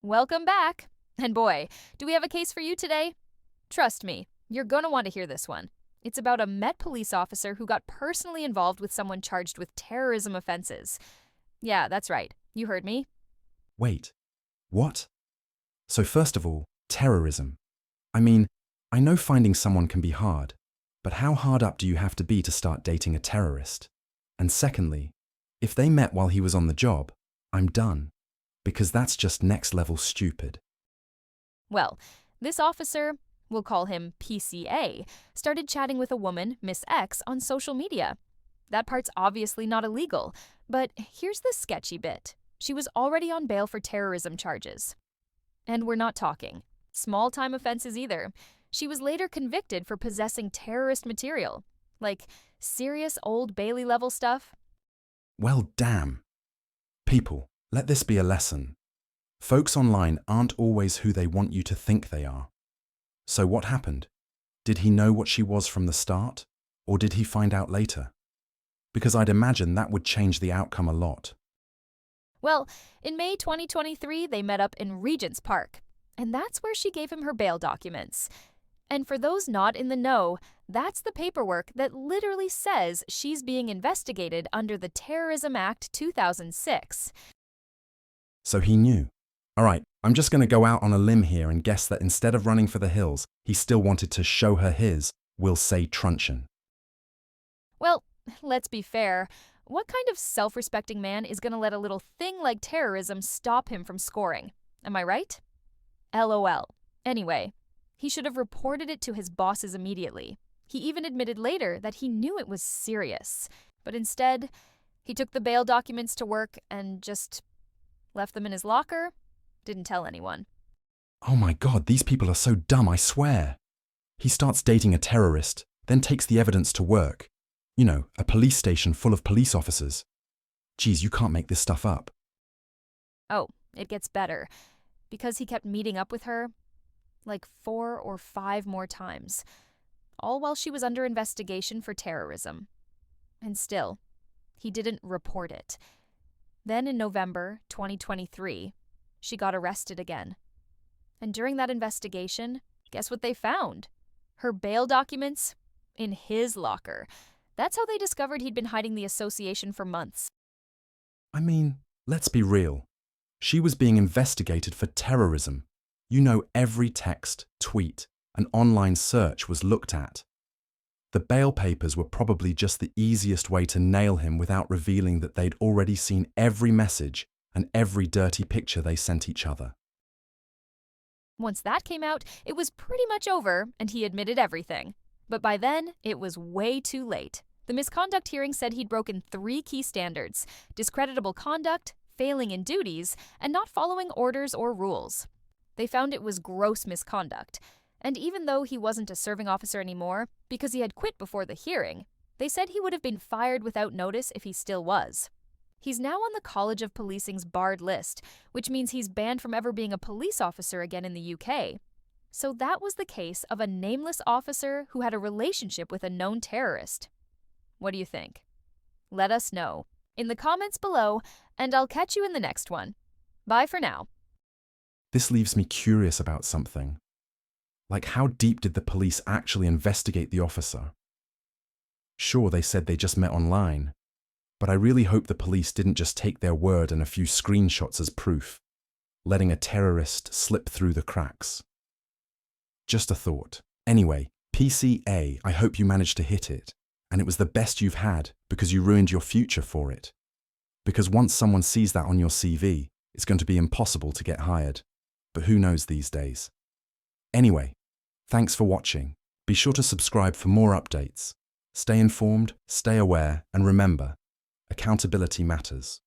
Welcome back. And boy, do we have a case for you today? Trust me, you're gonna want to hear this one. It's about a Met police officer who got personally involved with someone charged with terrorism offenses. Yeah, that's right. You heard me. Wait, what? So first of all, terrorism. I mean, I know finding someone can be hard, but how hard up do you have to be to start dating a terrorist? And secondly, if they met while he was on the job, I'm done, because that's just next level stupid. Well, this officer, we'll call him PCA, started chatting with a woman, Miss X, on social media. That part's obviously not illegal, but here's the sketchy bit. She was already on bail for terrorism charges. And we're not talking small-time offenses either. She was later convicted for possessing terrorist material, like serious Old Bailey-level stuff. Well, damn. People, let this be a lesson. Folks online aren't always who they want you to think they are. So what happened? Did he know what she was from the start, or did he find out later? Because I'd imagine that would change the outcome a lot. Well, in May 2023, they met up in Regent's Park, and that's where she gave him her bail documents. And for those not in the know, that's the paperwork that literally says she's being investigated under the Terrorism Act 2006. So he knew. All right, I'm just going to go out on a limb here and guess that instead of running for the hills, he still wanted to show her his, we'll say, truncheon. Well, let's be fair. What kind of self-respecting man is going to let a little thing like terrorism stop him from scoring? Am I right? LOL. Anyway, he should have reported it to his bosses immediately. He even admitted later that he knew it was serious. But instead, he took the bail documents to work and just left them in his locker. Didn't tell anyone. Oh my God, these people are so dumb, I swear. He starts dating a terrorist, then takes the evidence to work. You know, a police station full of police officers. Geez, you can't make this stuff up. Oh, it gets better. Because he kept meeting up with her, like 4 or 5 more times, all while she was under investigation for terrorism. And still, he didn't report it. Then in November 2023, she got arrested again. And during that investigation, guess what they found? Her bail documents in his locker. That's how they discovered he'd been hiding the association for months. I mean, let's be real. She was being investigated for terrorism. You know, every text, tweet, and online search was looked at. The bail papers were probably just the easiest way to nail him without revealing that they'd already seen every message and every dirty picture they sent each other. Once that came out, it was pretty much over, and he admitted everything. But by then, it was way too late. The misconduct hearing said he'd broken 3 key standards: discreditable conduct, failing in duties, and not following orders or rules. They found it was gross misconduct. And even though he wasn't a serving officer anymore, because he had quit before the hearing, they said he would have been fired without notice if he still was. He's now on the College of Policing's barred list, which means he's banned from ever being a police officer again in the UK. So that was the case of a nameless officer who had a relationship with a known terrorist. What do you think? Let us know in the comments below, and I'll catch you in the next one. Bye for now. This leaves me curious about something. Like, how deep did the police actually investigate the officer? Sure, they said they just met online, but I really hope the police didn't just take their word and a few screenshots as proof, letting a terrorist slip through the cracks. Just a thought. Anyway, PCA, I hope you managed to hit it, and it was the best you've had because you ruined your future for it. Because once someone sees that on your CV, it's going to be impossible to get hired. But who knows these days? Anyway, thanks for watching. Be sure to subscribe for more updates. Stay informed, stay aware, and remember, accountability matters.